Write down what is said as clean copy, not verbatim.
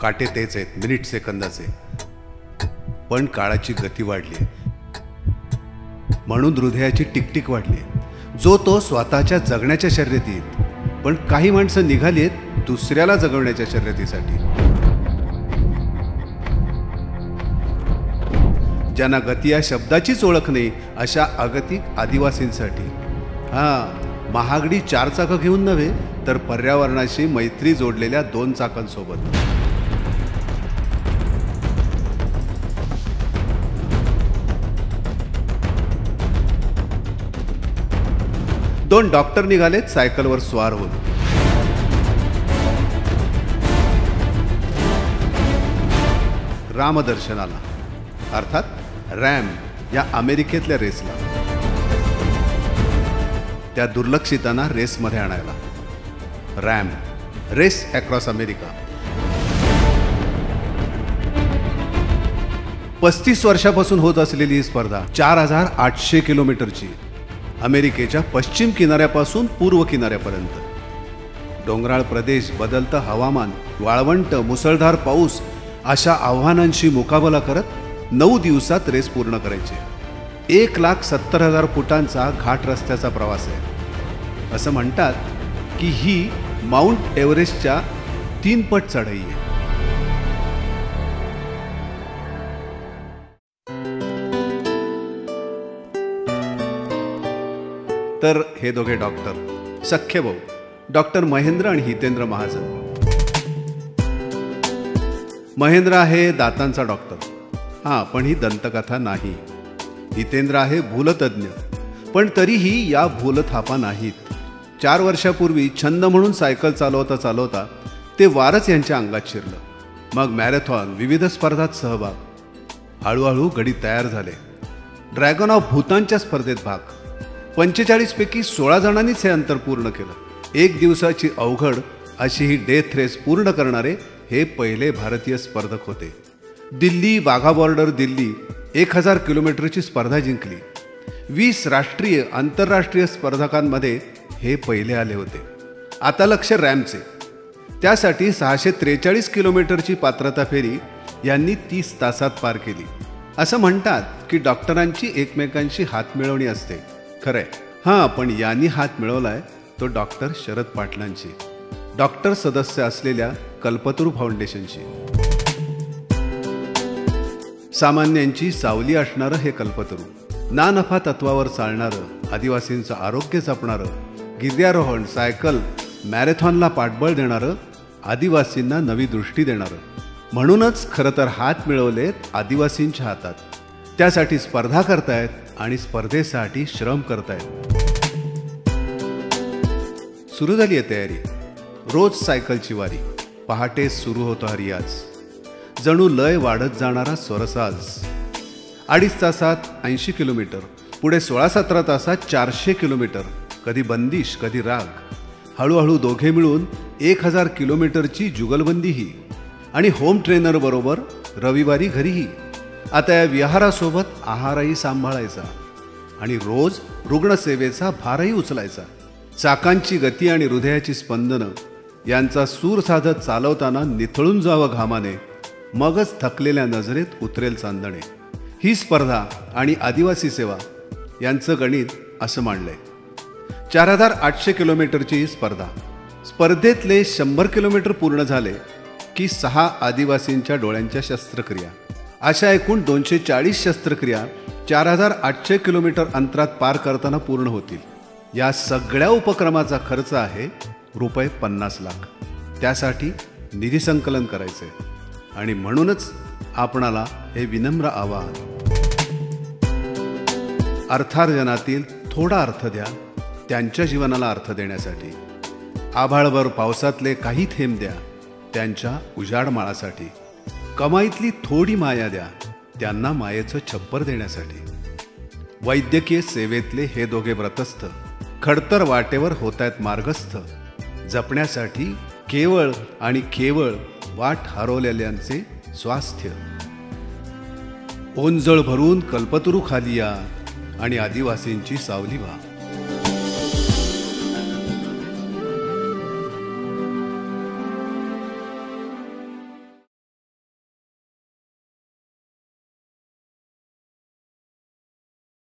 काटे तेच आहेत, मिनिट सेकंदाचे. पण काळाची गती वाढली, म्हणून हृदयाची टिकटिक वाढली. जो तो स्वतःच्या जगण्याच्या शर्यतीत, पण काही माणसं निघाली आहेत दुसऱ्याला जगवण्याच्या शर्यतीसाठी. ज्यांना गती या शब्दाचीच ओळख नाही अशा अगतिक आदिवासींसाठी महागडी 4 चाकं घेऊन नव्हे, तर पर्यावरणाशी मैत्री जोडलेल्या 2 चाकांसोबत. दोन डॉक्टर निघालेत सायकलवर स्वार होऊन. रामदर्शनाला, अर्थात रॅम या अमेरिकेतल्या रेसला. त्या दुर्लक्षितांना रेसमध्ये आणायला. RAM, race across America. 35 वर्षापासून होत असलेली ही स्पर्धा 4800 किलोमीटरची. अमेरिकेच्या पश्चिम किनाऱ्यापासून पूर्व किनाऱ्यापर्यंत. डोंगराळ प्रदेश, बदलतं हवामान, वाळवंट, मुसळधार पाऊस अशा आव्हानांशी मुकाबला करत 9 दिवसात रेस पूर्ण करायची. 1,70,000 फुटांचा घाट रस्त्याचा प्रवास आहे. असं म्हणतात की ही माउंट एव्हरेस्टच्या 3 पट चढाई आहे. तर हे दोघे डॉक्टर, सख्खे भाऊ, डॉक्टर महेंद्र आणि हितेंद्र महाजन. महेंद्र आहे दातांचा डॉक्टर, पण ही दंतकथा नाही. हितेंद्र आहे भूलतज्ञ, पण तरीही या भूलथापा नाहीत. 4 वर्षापूर्वी छंद म्हणून सायकल चालवता चालवता ते वारच यांच्या अंगात शिरलं. मग मॅरेथॉन, विविध स्पर्धात सहभाग. हळूहळू गडी तयार झाले. ड्रॅगन ऑफ भूतानच्या स्पर्धेत भाग. 45 पैकी 16 जणांनीच हे अंतर पूर्ण केलं. 1 दिवसाची अवघड अशी ही डेथ रेस पूर्ण करणारे हे पहिले भारतीय स्पर्धक होते. दिल्ली, वाघा बॉर्डर दिल्ली 1000 किलोमीटरची स्पर्धा जिंकली. 20 राष्ट्रीय आंतरराष्ट्रीय स्पर्धकांमध्ये हे पहिले आले होते. आता लक्ष रॅमचे. त्यासाठी 643 किलोमीटरची पात्रता फेरी यांनी 30 तासात पार केली. असं म्हणतात की डॉक्टरांची एकमेकांशी हात मिळवणी असते. खरंय, पण यांनी हात मिळवलाय तो डॉक्टर शरद पाटलांची, डॉक्टर सदस्य असलेल्या कल्पतरू फाउंडेशनची. सामान्यांची सावली असणारं हे कल्पतरू, ना नफा तत्वावर चालणारं, आदिवासींचं आरोग्य जपणारं, गिर्यारोहण, सायकल, मॅरेथॉनला पाठबळ देणारं, आदिवासींना नवी दृष्टी देणारं. म्हणूनच खरं तर हात मिळवलेत आदिवासींच्या हातात. त्यासाठी स्पर्धा करतायत आणि स्पर्धेसाठी श्रम करतायत. सुरू झाली आहे तयारी. रोज सायकलची वारी. पहाटे सुरू होतो हा रियाज. जणू लय वाढत जाणारा स्वरसाज. 2.5 तासात 80 किलोमीटर, पुढे 16-17 तासात 400 किलोमीटर. कधी बंदिश, कधी राग. हळूहळू दोघे मिळून 1000 किलोमीटरची जुगलबंदीही. आणि होम ट्रेनर बरोबर रविवारी घरीही. आता या विहारासोबत आहारही सांभाळायचा आणि रोज रुग्णसेवेचा भारही उचलायचा. चाकांची गती आणि हृदयाची स्पंदनं यांचा सूर साधत चालवताना निथळून जावं घामाने, मगच थकलेल्या नजरेत उतरेल चांदणे. ही स्पर्धा आणि आदिवासी सेवा यांचं गणित असं मांडलंय. 4800 किलोमीटरची ही स्पर्धा. स्पर्धेतले 100 किलोमीटर पूर्ण झाले की 6 आदिवासींच्या डोळ्यांच्या शस्त्रक्रिया. अशा एकूण 240 शस्त्रक्रिया 4800 किलोमीटर अंतरात पार करताना पूर्ण होतील. या सगळ्या उपक्रमाचा खर्च आहे ₹50 लाख. त्यासाठी निधी संकलन करायचे आणि म्हणूनच आपणाला हे विनम्र आवाहन. अर्थार्जनातील थोडा अर्थ द्या त्यांच्या जीवनाला अर्थ देण्यासाठी. आभाळभर पावसातले काही थेंब द्या त्यांच्या उजाड माळासाठी. कमाईतली थोडी माया द्या त्यांना मायेचं छप्पर देण्यासाठी. वैद्यकीय सेवेतले हे दोघे व्रतस्थ खडतर वाटेवर होत आहेत मार्गस्थ. जपण्यासाठी केवळ आणि केवळ वाट हरवलेल्यांचे स्वास्थ्य. ओंजळ भरून कल्पतरू खाली या आणि आदिवासींची सावली व्हा.